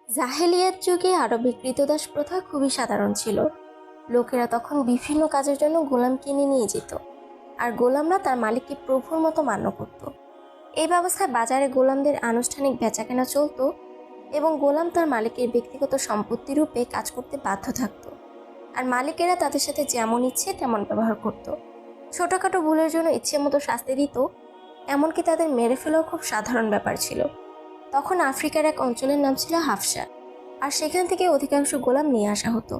জাহেলিয়াত যুগে আরবে ক্রীতদাস প্রথা খুবই সাধারণ ছিল। লোকেরা তখন বিভিন্ন কাজের জন্য গোলাম কিনে নিয়ে যেত, আর গোলামরা তার মালিককে প্রভুর মতো মান্য করত। এই ব্যবস্থায় বাজারে গোলামদের আনুষ্ঠানিক বেচাকেনা চলত এবং গোলাম তার মালিকের ব্যক্তিগত সম্পত্তি রূপে কাজ করতে বাধ্য থাকত, আর মালিকেরা তাদের সাথে যেমন ইচ্ছে তেমন ব্যবহার করত। ছোটখাটো ভুলের জন্য ইচ্ছে মতো শাস্তি দিত, এমনকি তাদের মেরে ফেলাও খুব সাধারণ ব্যাপার ছিল। তখন আফ্রিকার এক অঞ্চলের নাম ছিল হাফসা, আর সেখান থেকে অধিকাংশ গোলাম নিয়ে আসা হতো।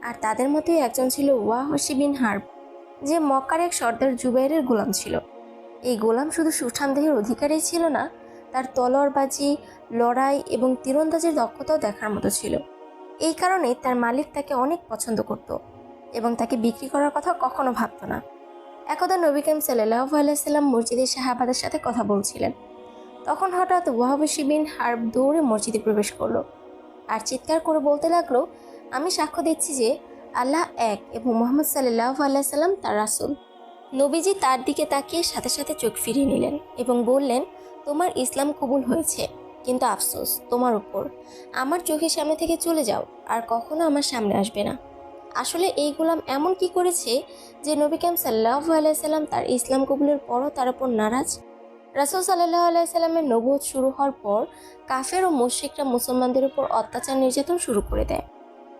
আর তাদের মধ্যেই একজন ছিল ওয়াহশী বিন হার্ব, যে মক্কার এক সর্দার জুবাইরের গোলাম ছিল। এই গোলাম শুধু সুঠাম দেহের অধিকারী ছিল না, তার তলোয়ারবাজি, লড়াই এবং তীরন্দাজের দক্ষতাও দেখার মতো ছিল। এই কারণে তার মালিক তাকে অনেক পছন্দ করত এবং তাকে বিক্রি করার কথা কখনো ভাবত না। একদা নবী করিম সাল্লাল্লাহু আলাইহি সাল্লাম মসজিদে সাহাবাদের সাথে কথা বলছিলেন। তখন হঠাৎ ওয়াহশী বিন হার্ব দৌড়ে মসজিদে প্রবেশ করলো আর চিৎকার করে বলতে লাগলো, আমি সাক্ষ্য দিচ্ছি যে আল্লাহ এক এবং মুহাম্মদ সাল্লাল্লাহু আলাইহি সাল্লাম তার রাসূল। নবীজি তার দিকে তাকিয়ে সাথে সাথে চোখ ফিরিয়ে নিলেন এবং বললেন, তোমার ইসলাম কবুল হয়েছে, কিন্তু আফসোস তোমার উপর। আমার চোখের সামনে থেকে চলে যাও, আর কখনো আমার সামনে আসবে না। আসলে এই গোলাম এমন কি করেছে যে নবী করিম সাল্লাল্লাহু আলাইহি সাল্লাম তার ইসলাম কবুলের পরও তার উপর নারাজ? রাসূল সাল্লাল্লাহু আলাইহি সাল্লামের নবুয়ত শুরু হওয়ার পর কাফের ও মুশরিকরা মুসলমানদের উপর অত্যাচার নির্যাতন শুরু করে দেয়,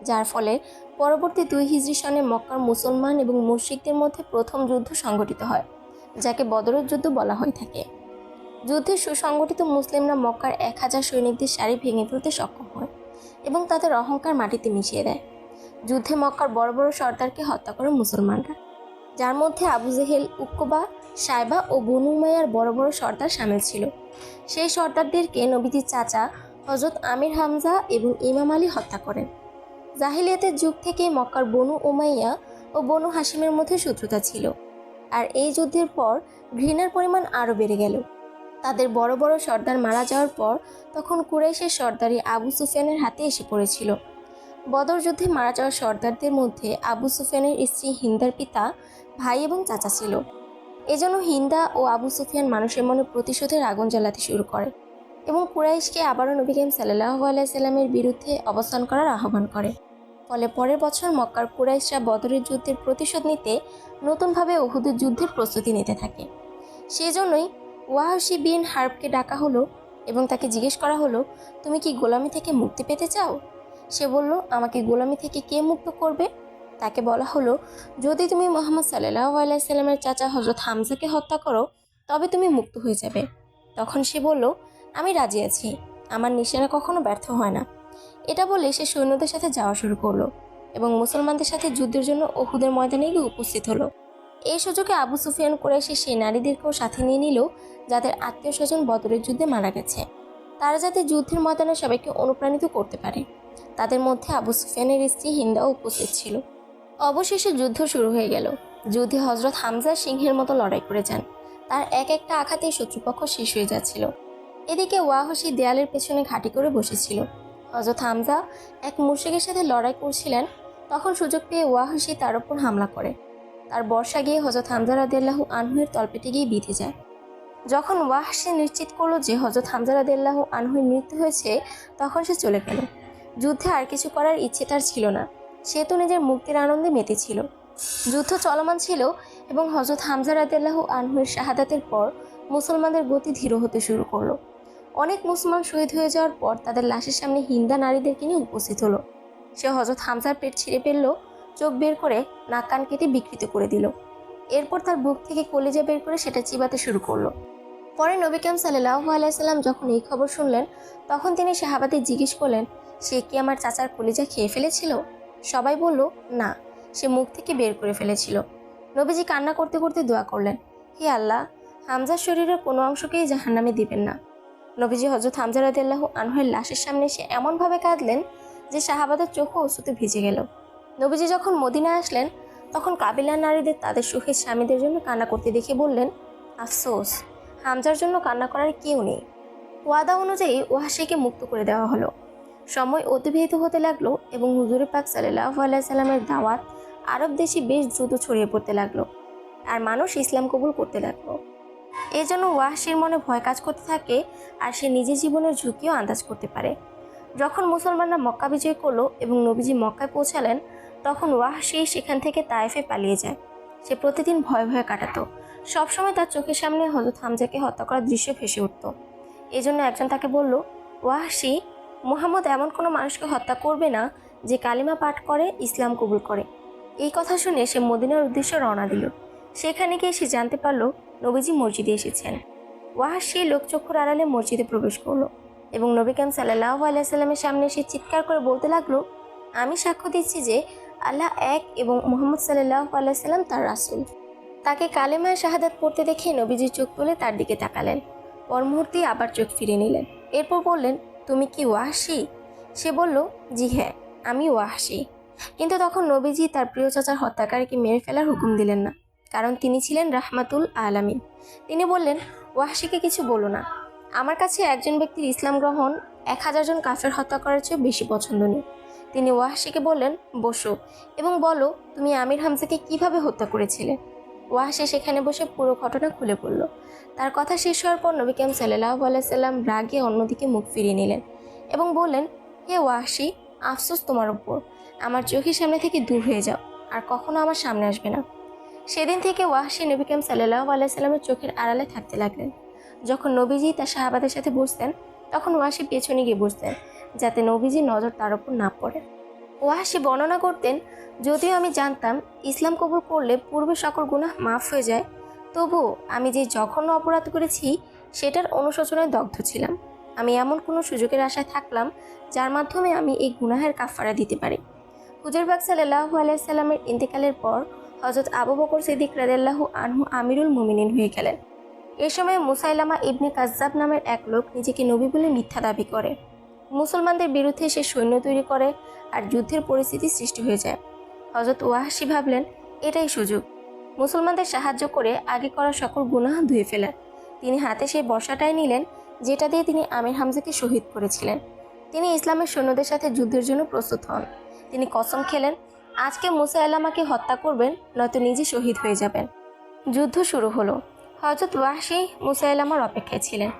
যার ফলে পরবর্তী 2 হিজরি সনে মক্কার মুসলমান এবং মুশরিকদের মধ্যে প্রথম যুদ্ধ সংঘটিত হয়, যাকে বদরের যুদ্ধ বলা হয়ে থাকে। যুদ্ধে সুসংগঠিত মুসলিমরা মক্কার 1000 সৈনিকদের সারি ভেঙে ফেলতে সক্ষম হয় এবং তাদের অহংকার মাটিতে মিশিয়ে দেয়। যুদ্ধে মক্কার বড় বড় সর্দারকে হত্যা করে মুসলমানরা, যার মধ্যে আবু জেহেল, উকবা, সাইবা ও বনু উমাইয়ার বড় বড় সর্দার শামিল ছিল। সেই সর্দারদেরকে নবীজির চাচা হযরত আমির হামজা এবং ইমাম আলী হত্যা করেন। জাহিলিয়াতের যুগ থেকে মক্কার বনু উমাইয়া ও বনু হাশিমের মধ্যে শত্রুতা ছিল, আর এই যুদ্ধের পর ঘৃণার পরিমাণ আরও বেড়ে গেল। তাদের বড় বড় সর্দার মারা যাওয়ার পর তখন কুরাইশের সর্দারি আবু সুফিয়ানের হাতে এসে পড়েছিল। বদর যুদ্ধে মারা যাওয়া সর্দারদের মধ্যে আবু সুফিয়ানের স্ত্রী হিন্দার পিতা, ভাই এবং চাচা ছিল। এজন্য হিন্দা ও আবু সুফিয়ান মানুষের মনে প্রতিশোধের আগুন জ্বালাতে শুরু করে এবং কুরাইশকে আবারও নবী করিম সাল্লাল্লাহু আলাইহি সাল্লামের বিরুদ্ধে অবস্থান করার আহ্বান করে। ফলে পরের বছর মক্কার কুরাইশরা বদরের যুদ্ধের প্রতিশোধ নিতে নতুনভাবে উহুদের যুদ্ধের প্রস্তুতি নিতে থাকে। সেজন্যই ওয়াহশী বিন হার্বকে ডাকা হলো এবং তাকে জিজ্ঞেস করা হলো, তুমি কি গোলামি থেকে মুক্তি পেতে চাও? সে বলল, আমাকে গোলামি থেকে কে মুক্ত করবে? তাকে বলা হলো, যদি তুমি মুহাম্মদ সাল্লাল্লাহু আলাইহি সাল্লামের চাচা হযরত হামজাকে হত্যা করো তবে তুমি মুক্ত হয়ে যাবে। তখন সে বলল, আমি রাজি আছি, আমার নিশানা কখনো ব্যর্থ হয় না। এটা বলে সে সৈন্যদের সাথে যাওয়া শুরু করলো এবং মুসলমানদের সাথে যুদ্ধের জন্য উহুদের ময়দানে গিয়ে উপস্থিত হলো। এই সুযোগে আবু সুফিয়ান কুরাইশের সেই নারীদেরকেও সাথে নিয়ে নিল যাদের আত্মীয় স্বজন বদরের যুদ্ধে মারা গেছে, তারা যাতে যুদ্ধের ময়দানে সবাইকে অনুপ্রাণিত করতে পারে। তাদের মধ্যে আবু সুফিয়ানের স্ত্রী হিন্দাও উপস্থিত ছিল। অবশেষে যুদ্ধ শুরু হয়ে গেল। যুদ্ধে হযরত হামজা সিংহের মতো লড়াই করে যান। তার এক একটা আঘাতেই শত্রুপক্ষ শেষ হয়ে যাচ্ছিল। এদিকে ওয়াহশী দেয়ালের পেছনে ঘাঁটি করে বসেছিল। হযরত হামজা এক মুশরিকের সাথে লড়াই করছিলেন। তখন সুযোগ পেয়ে ওয়াহশী তার উপর হামলা করে। তার বর্শা গিয়ে হযরত হামজা রাদিয়াল্লাহু আনহুর তলপেটে গিয়ে বিঁধে যায়। যখন ওয়াহশী নিশ্চিত করলো যে হযরত হামজা রাদিয়াল্লাহু আনহুর মৃত্যু হয়েছে, তখন সে চলে গেল। যুদ্ধে আর কিছু করার ইচ্ছে তার ছিল না। সে তো নিজের মুক্তির আনন্দে মেতেছিল। যুদ্ধ চলমান ছিল এবং হযরত হামজা রাদিয়াল্লাহু আনহুর শাহাদাতের পর মুসলমানদের গতি ধীর হতে শুরু করলো। অনেক মুসলমান শহীদ হয়ে যাওয়ার পর তাদের লাশের সামনে হিন্দা নারীদেরকে নিয়ে উপস্থিত হলো। সে হযরত হামজার পেট ছিঁড়ে ফেললো, চোখ বের করে নাক কান কেটে বিকৃত করে দিল। এরপর তার বুক থেকে কলিজা বের করে সেটা চিবাতে শুরু করলো। পরে নবী করিম সাল্লাল্লাহু আলাইহি সাল্লাম যখন এই খবর শুনলেন, তখন তিনি সাহাবাদের জিজ্ঞেস করলেন, সে কি আমার চাচার কলিজা খেয়ে ফেলেছিল? সবাই বলল, না, সে মুখ থেকে বের করে ফেলেছিল। নবীজি কান্না করতে করতে দোয়া করলেন, হে আল্লাহ, হামজার শরীরের কোনো অংশকেই জাহান্নামে দিবেন না। নবীজি হযরত হামজা রাদিয়াল্লাহু আনহুর লাশের সামনে এসে এমনভাবে কাঁদলেন যে সাহাবাদের চোখও অশ্রুতে ভিজে গেল। নবীজি যখন মদিনায় আসলেন, তখন কাবিলার নারীদের তাদের সুখের স্বামীদের জন্য কান্না করতে দেখে বললেন, আফসোস, হামজার জন্য কান্না করার কেউ নেই। ওয়াদা অনুযায়ী ওয়াহশীকে মুক্ত করে দেওয়া হলো। সময় অতিবাহিত হতে লাগলো এবং হুজুর পাক সাল্লাল্লাহু আলাইহি সাল্লামের দাওয়াত আরব দেশে বেশ দ্রুত ছড়িয়ে পড়তে লাগলো, আর মানুষ ইসলাম কবুল করতে লাগলো। এই জন্য ওয়াহশীর মনে ভয় কাজ করতে থাকে, আর সে নিজের জীবনের ঝুঁকিও আন্দাজ করতে পারে। যখন মুসলমানরা মক্কা বিজয় করলো এবং নবীজি মক্কায় পৌঁছালেন, তখন ওয়াহশী সেখান থেকে তায়েফে পালিয়ে যায়। সে প্রতিদিন ভয়ে ভয়ে কাটাতো। সবসময় তার চোখের সামনে হযরত হামজাকে হত্যা করার দৃশ্য ভেসে উঠত। এই জন্য একজন তাকে বলল, ওয়াহশী, মুহাম্মদ এমন কোনো মানুষকে হত্যা করবে না যে কালিমা পাঠ করে ইসলাম কবুল করে। এই কথা শুনে সে মদিনার উদ্দেশ্যে রওনা দিল। সেখানে গিয়ে সে জানতে পারল নবীজি মসজিদে এসেছেন। ওয়াহশী লোকচক্ষুর আড়ালে মসজিদে প্রবেশ করলো এবং নবী করিম সাল্লাল্লাহু আলাইহি সাল্লামের সামনে সে চিৎকার করে বলতে লাগলো, আমি সাক্ষ্য দিচ্ছি যে আল্লাহ এক এবং মুহাম্মদ সাল্লাল্লাহু আলাইহি সাল্লাম তার রাসূল। তাকে কালেমায় শাহাদাত পড়তে দেখে নবীজি চোখ তুলে তার দিকে তাকালেন। পর মুহূর্তেই আবার চোখ ফিরিয়ে নিলেন। এরপর বললেন, তুমি কি ওয়াহশী? সে বলল, জি হ্যাঁ, আমি ওয়াহশী। কিন্তু তখন নবীজি তার প্রিয় চাচার হত্যাকারীকে মেরে ফেলার হুকুম দিলেন না, কারণ তিনি ছিলেন রাহমাতুল আলামিন। তিনি বললেন, ওয়াহশীকে কিছু বলো না। আমার কাছে একজন ব্যক্তির ইসলাম গ্রহণ 1000 জন কাফের হত্যা করার চেয়ে বেশি পছন্দনীয়। তিনি ওয়াহশীকে বললেন, বসো এবং বলো তুমি আমির হামজাকে কিভাবে হত্যা করেছিলে। ওয়াহশী সেখানে বসে পুরো ঘটনা খুলে বলল। তার কথা শেষ হওয়ার পর নবী করিম সাল্লাল্লাহু আলাইহি সাল্লাম রাগে অন্যদিকে মুখ ফিরিয়ে নিলেন এবং বললেন, হে ওয়াহশী, আফসোস তোমার উপর। আমার চোখের সামনে থেকে দূর হয়ে যাও, আর কখনো আমার সামনে আসবে না। সেদিন থেকে ওয়াহশী নবী করিম সাল্লাল্লাহু আলাইহি সাল্লামের চোখের আড়ালে থাকতে লাগলেন। যখন নবীজি তার সাহাবাদের সাথে বসতেন, তখন ওয়াহশী পেছনে গিয়ে বসতেন, যাতে নবীজির নজর তার উপর না পড়ে। ওয়াহশী বর্ণনা করতেন, যদিও আমি জানতাম ইসলাম কবুল করলে পূর্বে সকল গুনাহ মাফ হয়ে যায়, তবুও আমি যে জঘন্য অপরাধ করেছি সেটার অনুশোচনায় দগ্ধ ছিলাম। আমি এমন কোনো সুযোগের আশায় থাকলাম যার মাধ্যমে আমি এই গুনাহের কাফারা দিতে পারি। হুজুর পাক সাল্লাল্লাহু আলাইহি সাল্লামের ইন্তেকালের পর হযরত আবু বকর সিদ্দিক রাদিয়াল্লাহু আনহু আমিরুল মুমিনিন হয়ে গেলেন। এ সময় মুসাইলামা ইবনে কাজ্জাব নামের এক লোক নিজেকে নবী বলে মিথ্যা দাবি করে। মুসলমানদের বিরুদ্ধে সে সৈন্য তৈরি করে আর যুদ্ধের পরিস্থিতি সৃষ্টি হয়ে যায়। হযরত ওয়াহশী ভাবলেন, এটাই সুযোগ। মুসলমানদের সাহায্য করে আগে করা সকল গুনাহ ধুয়ে ফেলেন। তিনি হাতে সেই বর্শাটাই নিলেন যেটা দিয়ে তিনি আমির হামজাকে শহীদ করেছিলেন। তিনি ইসলামের সৈন্যদের সাথে যুদ্ধের জন্য প্রস্তুত হন। তিনি কসম খেলেন, আজকে মুসাইলামাকে হত্যা করবেন, নয়তো নিজে শহীদ হয়ে যাবেন। যুদ্ধ শুরু হলো। হযরত ওয়াহশী মুসাইলামার অপেক্ষায় ছিলেন।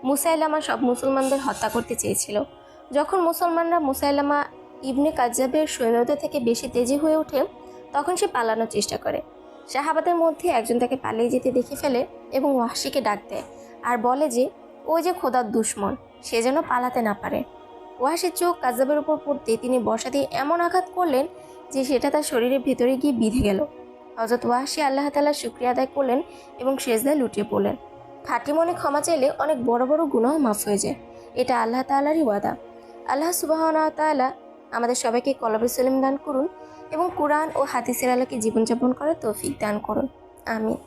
মুসাইলামা সব মুসলমানদের হত্যা করতে চেয়েছিল। যখন মুসলমানরা মুসাইলামা ইবনে কাজ্জাবের সৈন্যদের থেকে বেশি তেজি হয়ে ওঠে, তখন সে পালানোর চেষ্টা করে। সাহাবাদের মধ্যে একজন তাকে পালিয়ে যেতে দেখে ফেলে এবং ওয়াহশীকে ডাক দেয় আর বলে যে ওই যে খোদার দুশমন, সে যেন পালাতে না পারে। ওয়াহশীর চোখ কাজ্জাবের উপর পড়তে তিনি বর্শা দিয়ে এমন আঘাত করলেন যে সেটা তার শরীরের ভিতরে গিয়ে বিঁধে গেল। হযরত ওয়াহশী আল্লাহ তাআলার শুকরিয়া আদায় করলেন এবং সেজদায় লুটিয়ে পড়লেন। খাঁটি মনে ক্ষমা চাইলে অনেক বড় বড় গুনাহ মাফ হয়ে যায়। এটা আল্লাহ তাআলারই ওয়াদা। আল্লাহ সুবহানাহু ওয়া তাআলা আমাদের সবাইকে কলবে সলিম দান করুন এবং কুরআন ও হাদিসের আলোকে জীবনযাপন করার তৌফিক দান করুন। আমিন।